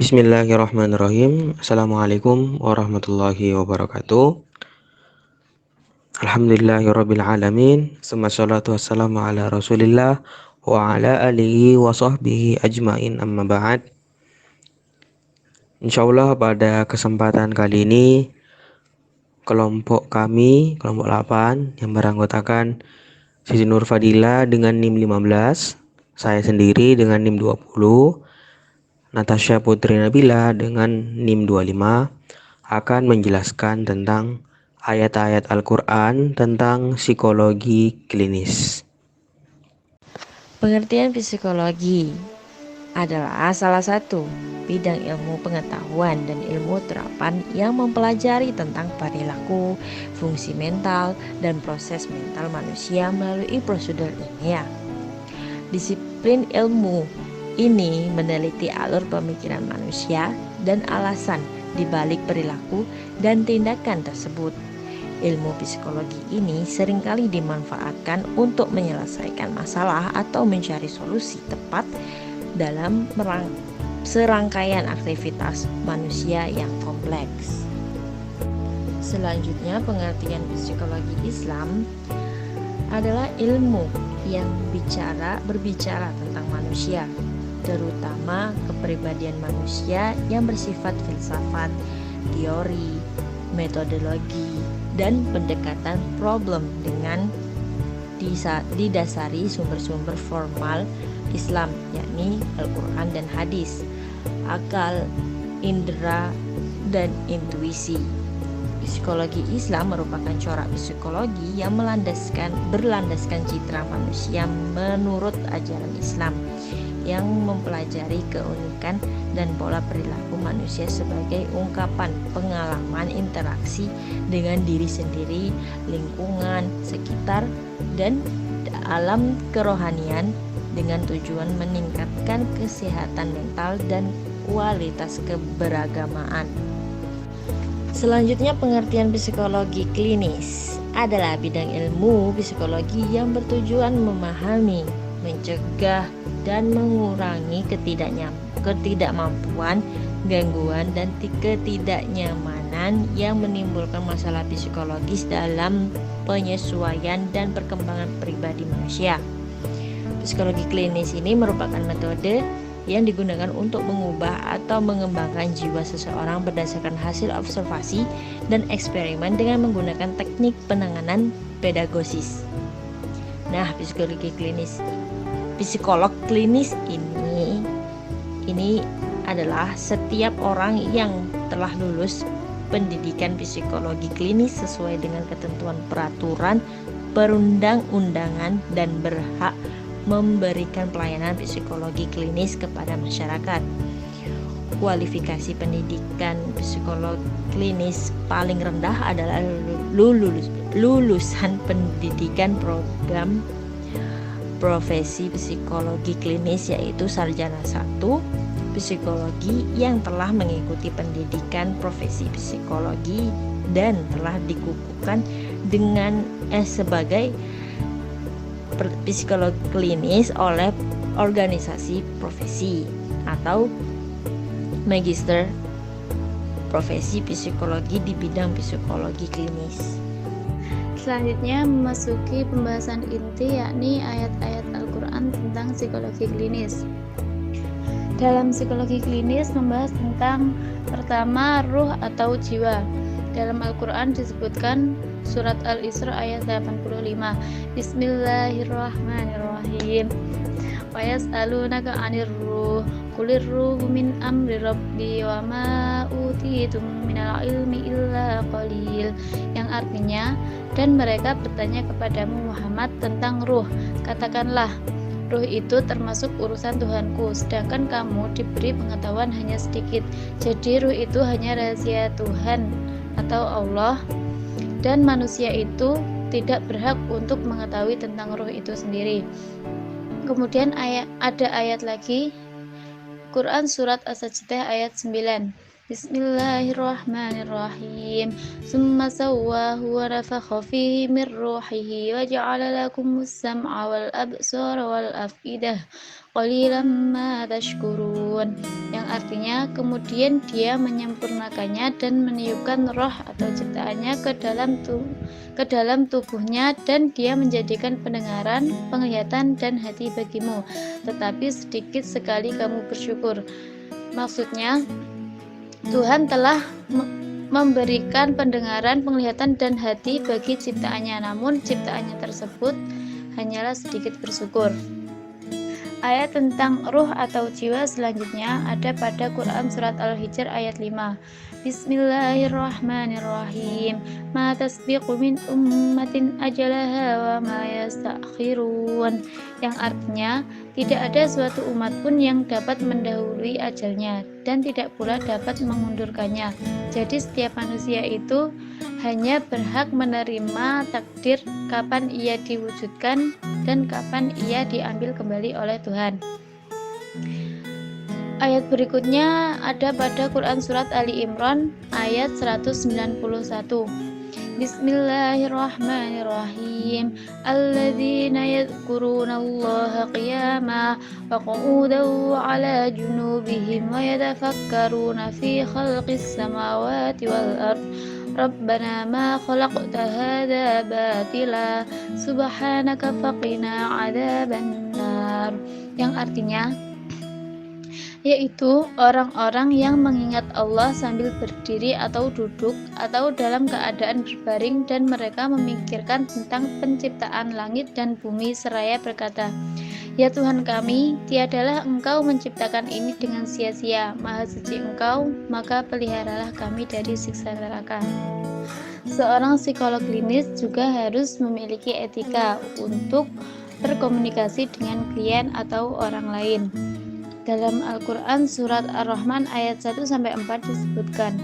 Bismillahirrahmanirrahim. Assalamualaikum warahmatullahi wabarakatuh. Alhamdulillahirrabbilalamin. Summassalatu wassalamu ala rasulillah wa ala alihi wa sahbihi ajmain amma ba'd. Insyaallah pada kesempatan kali ini kelompok 8 yang beranggotakan Siti Nur Fadila dengan NIM 15, saya sendiri dengan NIM 20, Natasha Putri Nabila dengan NIM 25 akan menjelaskan tentang ayat-ayat Al-Quran tentang psikologi klinis. Pengertian psikologi adalah salah satu bidang ilmu pengetahuan dan ilmu terapan yang mempelajari tentang perilaku, fungsi mental, dan proses mental manusia melalui prosedur ilmiah. Disiplin ilmu ini meneliti alur pemikiran manusia dan alasan di balik perilaku dan tindakan tersebut. Ilmu psikologi ini seringkali dimanfaatkan untuk menyelesaikan masalah atau mencari solusi tepat dalam serangkaian aktivitas manusia yang kompleks. Selanjutnya, pengertian psikologi Islam adalah ilmu yang berbicara tentang manusia, terutama kepribadian manusia yang bersifat filsafat, teori, metodologi, dan pendekatan problem dengan didasari sumber-sumber formal Islam, yakni Al-Quran dan hadis, akal, indera, dan intuisi. Psikologi Islam merupakan corak psikologi yang berlandaskan citra manusia menurut ajaran Islam, yang mempelajari keunikan dan pola perilaku manusia sebagai ungkapan pengalaman interaksi dengan diri sendiri, lingkungan sekitar, dan alam kerohanian dengan tujuan meningkatkan kesehatan mental dan kualitas keberagamaan. Selanjutnya, pengertian psikologi klinis adalah bidang ilmu psikologi yang bertujuan memahami, mencegah, dan mengurangi ketidakmampuan, gangguan, dan ketidaknyamanan yang menimbulkan masalah psikologis dalam penyesuaian dan perkembangan pribadi manusia. Psikologi klinis ini merupakan metode yang digunakan untuk mengubah atau mengembangkan jiwa seseorang berdasarkan hasil observasi dan eksperimen dengan menggunakan teknik penanganan pedagosis. Nah, psikolog klinis ini adalah setiap orang yang telah lulus pendidikan psikologi klinis sesuai dengan ketentuan peraturan perundang-undangan dan berhak memberikan pelayanan psikologi klinis kepada masyarakat. Kualifikasi pendidikan psikolog klinis paling rendah adalah lulusan pendidikan program profesi psikologi klinis, yaitu sarjana 1 psikologi yang telah mengikuti pendidikan profesi psikologi dan telah dikukuhkan dengan sebagai psikolog klinis oleh organisasi profesi, atau magister profesi psikologi di bidang psikologi klinis. Selanjutnya memasuki pembahasan inti, yakni ayat-ayat Al-Quran tentang psikologi klinis. Dalam psikologi klinis membahas tentang pertama, ruh atau jiwa. Dalam Al-Quran disebutkan surat Al-Isra ayat 85. Bismillahirrahmanirrahim. Wa yas'alunaka 'anir ruh qulir ruhu min amri rabbi wa ma utitum minal ilmi illa qalil, yang artinya, dan mereka bertanya kepadamu Muhammad tentang ruh, katakanlah, ruh itu termasuk urusan Tuhanku, sedangkan kamu diberi pengetahuan hanya sedikit. Jadi ruh itu hanya rahasia Tuhan atau Allah, dan manusia itu tidak berhak untuk mengetahui tentang ruh itu sendiri. Kemudian ada ayat lagi, Quran surat As-Sajdah ayat 9. Bismillahirrahmanirrahim. Summa sawwahu wa nafakha fihi min ruhihi wa ja'ala lakumus sam'a wal absara wal afidah qalilan ma tashkurun, yang artinya kemudian dia menyempurnakannya dan meniupkan roh atau ciptaannya ke dalam tubuhnya, dan dia menjadikan pendengaran, penglihatan, dan hati bagimu, tetapi sedikit sekali kamu bersyukur. Maksudnya, Tuhan telah memberikan pendengaran, penglihatan, dan hati bagi ciptaannya, namun ciptaannya tersebut hanyalah sedikit bersyukur. Ayat tentang ruh atau jiwa selanjutnya ada pada Quran Surat Al-Hijr ayat 5. Bismillahirrahmanirrahim. Ma tasbiqu min ummatin ajalaha wa ma yastakhirun, yang artinya tidak ada suatu umat pun yang dapat mendahului ajalnya dan tidak pula dapat mengundurkannya. Jadi setiap manusia itu hanya berhak menerima takdir kapan ia diwujudkan dan kapan ia diambil kembali oleh Tuhan. Ayat berikutnya ada pada Quran Surat Ali Imran ayat 191. Bismillahirrahmanirrahim. Alladzina yadhkurunallaha qiyaman wa qu'udan wa 'ala junubihim wa yatafakkaruna fi khalqis samawati wal ard. Rabbana ma khalaqta hadza batila subhanaka faqina 'adzaban nar, yang artinya yaitu orang-orang yang mengingat Allah sambil berdiri atau duduk atau dalam keadaan berbaring, dan mereka memikirkan tentang penciptaan langit dan bumi seraya berkata, Ya Tuhan kami, tiadalah Engkau menciptakan ini dengan sia-sia, Maha suci Engkau, maka peliharalah kami dari siksa neraka. Seorang psikolog klinis juga harus memiliki etika untuk berkomunikasi dengan klien atau orang lain. Dalam Al-Quran Surat Ar-Rahman ayat 1-4 disebutkan,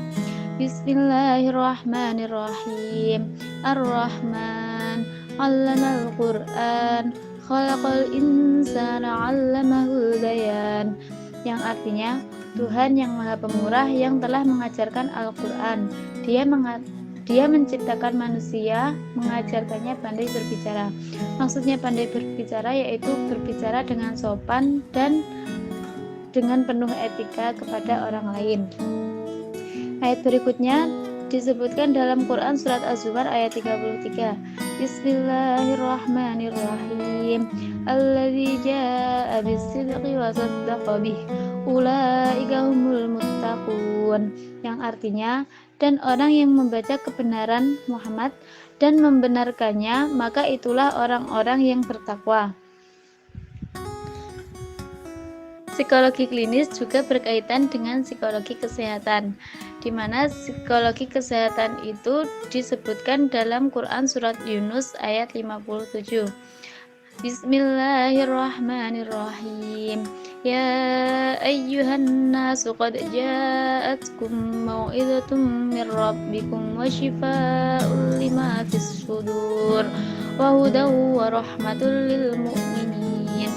Bismillahirrahmanirrahim. Ar-Rahman 'allamal Qur'an khalaqal insana 'allamahul bayan, yang artinya Tuhan yang Maha Pemurah yang telah mengajarkan Al-Quran. Dia menciptakan manusia, mengajarkannya pandai berbicara. Maksudnya pandai berbicara yaitu berbicara dengan sopan dan dengan penuh etika kepada orang lain. Ayat berikutnya disebutkan dalam Quran Surat Az-Zumar ayat 33. Bismillahirrahmanirrahim. Alladzi jaa'a bis-sidqi wa saddaqa bih. Ulaika humul muttaqun, yang artinya dan orang yang membaca kebenaran Muhammad dan membenarkannya, maka itulah orang-orang yang bertakwa. Psikologi klinis juga berkaitan dengan psikologi kesehatan, di mana psikologi kesehatan itu disebutkan dalam Quran Surat Yunus ayat 57. Bismillahirrahmanirrahim. Ya ayyuhan nasu qad ja'atkum mau'izatun min rabbikum wa shifaa'un lima fis sudur wa hudaw wa rahmatul lil mu'minin,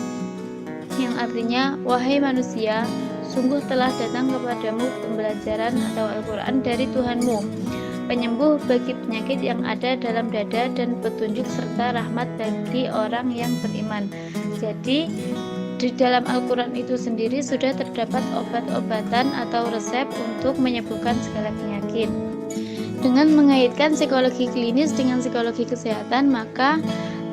yang artinya, wahai manusia, sungguh telah datang kepadamu pembelajaran atau Al-Quran dari Tuhanmu, penyembuh bagi penyakit yang ada dalam dada dan petunjuk serta rahmat bagi orang yang beriman. Jadi, di dalam Al-Quran itu sendiri sudah terdapat obat-obatan atau resep untuk menyembuhkan segala penyakit. Dengan mengaitkan psikologi klinis dengan psikologi kesehatan, maka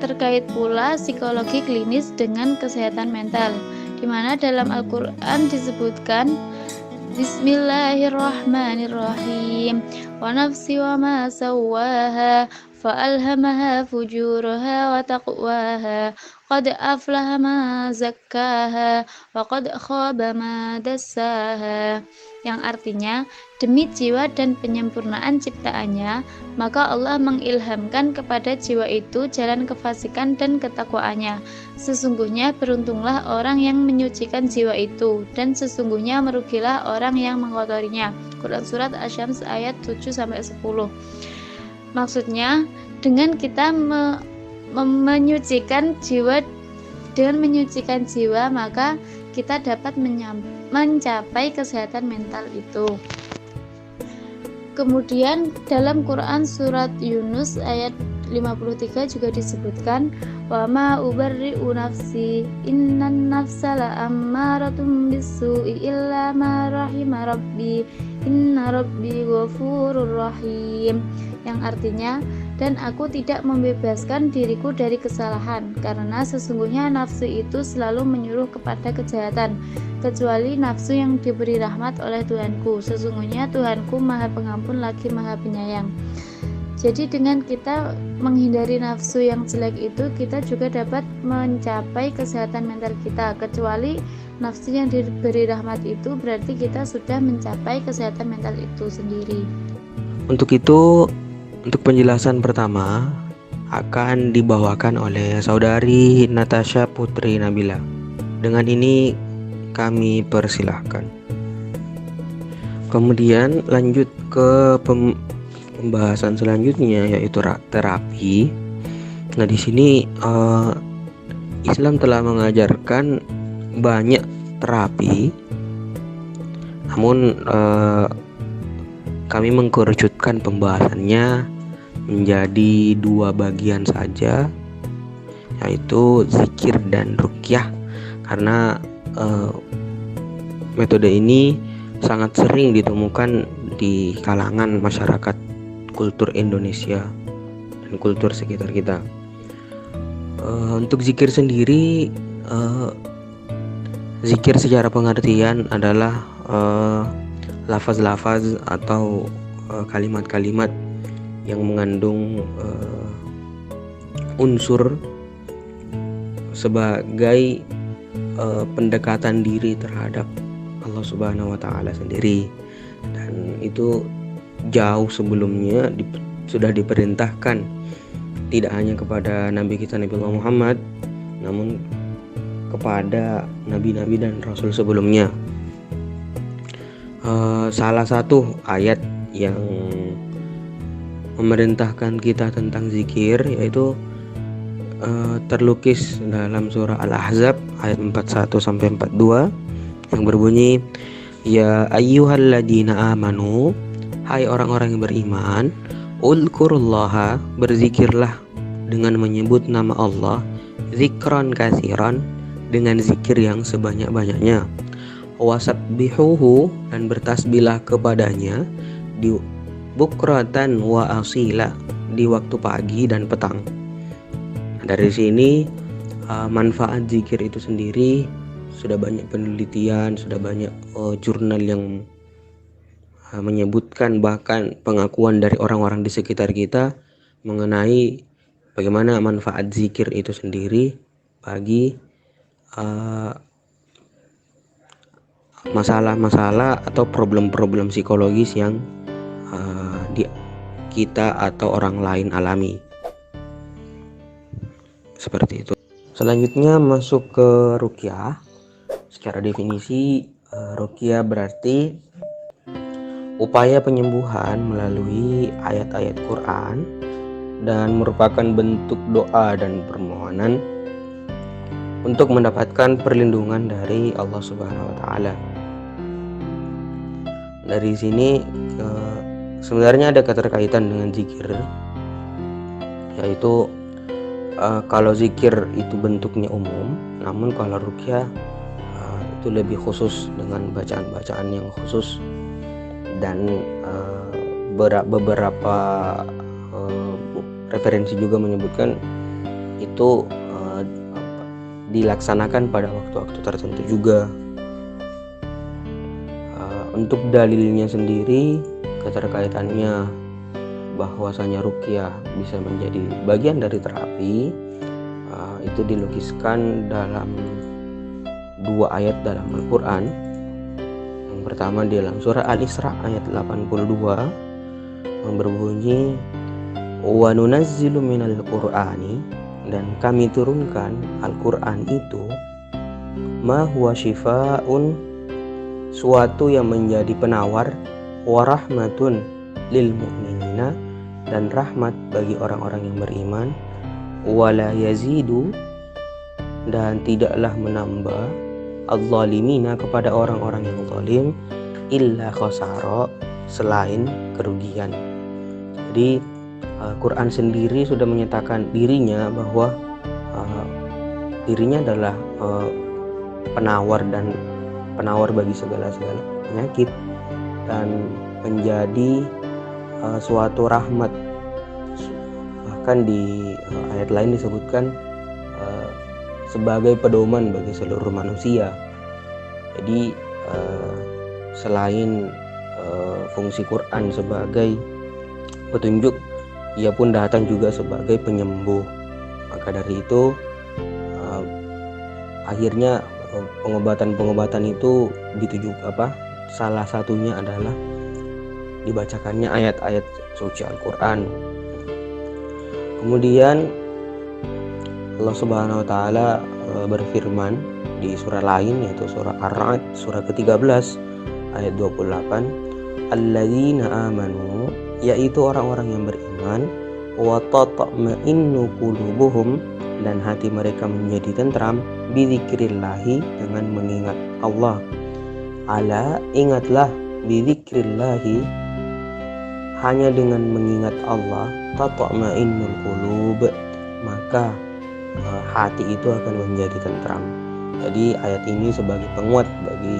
terkait pula psikologi klinis dengan kesehatan mental, di mana dalam Al-Quran disebutkan Bismillahirrahmanirrahim. Wa nafsi wa ma sawwaha fa'alhamaha fujuraha wa taqwaha qad aflaha ma zakkaha wa qad khaba ma dassaha, yang artinya demi jiwa dan penyempurnaan ciptaannya, maka Allah mengilhamkan kepada jiwa itu jalan kefasikan dan ketakwaannya. Sesungguhnya beruntunglah orang yang menyucikan jiwa itu, dan sesungguhnya merugilah orang yang mengotorinya. Quran Surat Asy-Syams ayat 7-10. Maksudnya, dengan kita menyucikan jiwa, maka kita dapat mencapai kesehatan mental itu. Kemudian dalam Quran Surat Yunus ayat 53 juga disebutkan wa ma ubarri'u nafsi innan nafsa la'ammaratun bisu'i illa ma rahima rabbi inna rabbi ghafurur rahim, yang artinya, dan aku tidak membebaskan diriku dari kesalahan karena sesungguhnya nafsu itu selalu menyuruh kepada kejahatan kecuali nafsu yang diberi rahmat oleh Tuhanku. Sesungguhnya Tuhanku Maha Pengampun lagi Maha Penyayang. Jadi dengan kita menghindari nafsu yang jelek itu, kita juga dapat mencapai kesehatan mental kita. Kecuali nafsu yang diberi rahmat itu berarti kita sudah mencapai kesehatan mental itu sendiri. Untuk itu, untuk penjelasan pertama akan dibawakan oleh saudari Natasha Putri Nabila. Dengan ini kami persilahkan. Kemudian lanjut ke pembahasan selanjutnya, yaitu terapi. Nah, di sini Islam telah mengajarkan banyak terapi, namun kami mengkerucutkan pembahasannya menjadi 2 bagian saja, yaitu zikir dan ruqyah, karena metode ini sangat sering ditemukan di kalangan masyarakat kultur Indonesia dan kultur sekitar kita. Untuk zikir sendiri, zikir secara pengertian adalah lafaz-lafaz atau kalimat-kalimat yang mengandung unsur sebagai pendekatan diri terhadap Allah Subhanahu wa Ta'ala sendiri, dan itu jauh sebelumnya sudah diperintahkan tidak hanya kepada Nabi kita Nabi Muhammad, namun kepada nabi-nabi dan rasul sebelumnya. Salah satu ayat yang memerintahkan kita tentang zikir yaitu terlukis dalam surah Al-Ahzab ayat 41-42 yang berbunyi, ya ayyuhalladzina amanu, hai orang-orang yang beriman, ulkurullaha, berzikirlah dengan menyebut nama Allah, zikran katsiran, dengan zikir yang sebanyak-banyaknya, wasabbihuhu, dan bertasbihlah kepadanya, di bukratan wa asila, di waktu pagi dan petang. Dari sini manfaat zikir itu sendiri sudah banyak penelitian, sudah banyak jurnal yang menyebutkan, bahkan pengakuan dari orang-orang di sekitar kita mengenai bagaimana manfaat zikir itu sendiri bagi masalah-masalah atau problem-problem psikologis yang kita atau orang lain alami. Seperti itu. Selanjutnya masuk ke ruqyah. Secara definisi, ruqyah berarti upaya penyembuhan melalui ayat-ayat Quran dan merupakan bentuk doa dan permohonan untuk mendapatkan perlindungan dari Allah Subhanahu wa Ta'ala. Dari sini sebenarnya ada keterkaitan dengan zikir, yaitu kalau zikir itu bentuknya umum, namun kalau ruqyah itu lebih khusus dengan bacaan-bacaan yang khusus, dan beberapa referensi juga menyebutkan itu dilaksanakan pada waktu-waktu tertentu juga. Untuk dalilnya sendiri, keterkaitannya bahwasanya ruqyah bisa menjadi bagian dari terapi, itu dilukiskan dalam 2 ayat dalam Al-Quran. Yang pertama di dalam surah Al-Isra ayat 82 yang berbunyi, wa nunazzilu minal qur'ani, dan kami turunkan Al-Quran itu, ma huwa shifaa'un, suatu yang menjadi penawar, wa rahmatun lil mu'minina, dan rahmat bagi orang-orang yang beriman, wala yazidu, dan tidaklah menambah, adz-zalimina, kepada orang-orang yang zalim, illa khasara, selain kerugian. Jadi Quran sendiri sudah menyatakan dirinya bahwa dirinya adalah penawar bagi segala penyakit, dan menjadi suatu rahmat. Bahkan di ayat lain disebutkan sebagai pedoman bagi seluruh manusia. Jadi selain fungsi Quran sebagai petunjuk, ia pun datang juga sebagai penyembuh. Maka dari itu akhirnya pengobatan itu salah satunya adalah dibacakannya ayat-ayat suci Al-Quran. Kemudian Allah Subhanahu wa taala berfirman di surah lain, yaitu surah Ar-Ra'd surah ke-13 ayat 28, alladzina amanu, yaitu orang-orang yang beriman, wa tatma'innu qulubuhum, dan hati mereka menjadi tentram, bidzikrillahi, dengan mengingat Allah. Ala, ingatlah, bidzikrillahi, hanya dengan mengingat Allah, tatma'innul qulub, maka hati itu akan menjadi tentram. Jadi ayat ini sebagai penguat bagi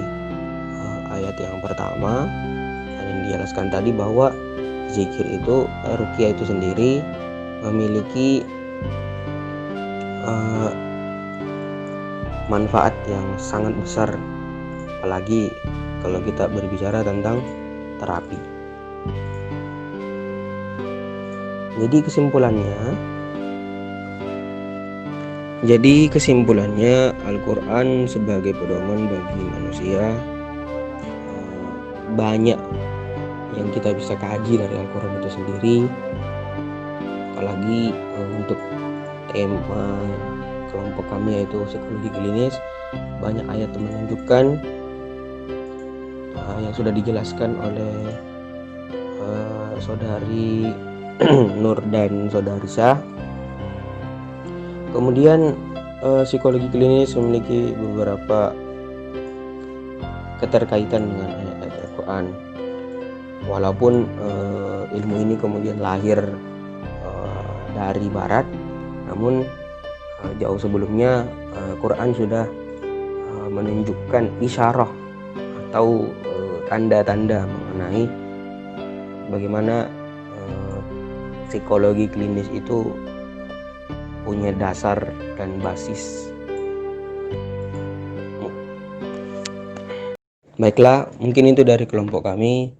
ayat yang pertama, yang dijelaskan tadi bahwa zikir itu, ruqyah itu sendiri memiliki manfaat yang sangat besar, apalagi kalau kita berbicara tentang terapi. Jadi kesimpulannya Al-Quran sebagai pedoman bagi manusia. Banyak yang kita bisa kaji dari Al-Quran itu sendiri, apalagi untuk tema kelompok kami yaitu psikologi klinis. Banyak ayat yang menunjukkan yang sudah dijelaskan oleh saudari Nur dan saudari Syah. Kemudian psikologi klinis memiliki beberapa keterkaitan dengan ayat-ayat Al-Quran. Walaupun ilmu ini kemudian lahir dari barat, namun jauh sebelumnya Quran sudah menunjukkan isyarah atau tanda-tanda mengenai bagaimana psikologi klinis itu punya dasar dan basis. Baiklah, mungkin itu dari kelompok kami.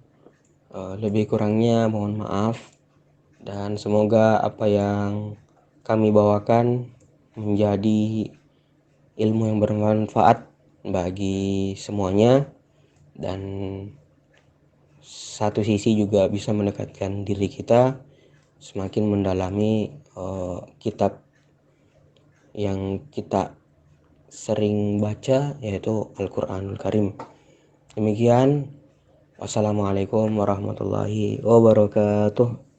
Lebih kurangnya mohon maaf, dan semoga apa yang kami bawakan menjadi ilmu yang bermanfaat bagi semuanya, dan satu sisi juga bisa mendekatkan diri kita semakin mendalami kitab yang kita sering baca, yaitu Al-Quranul Karim. Demikian, wassalamualaikum warahmatullahi wabarakatuh.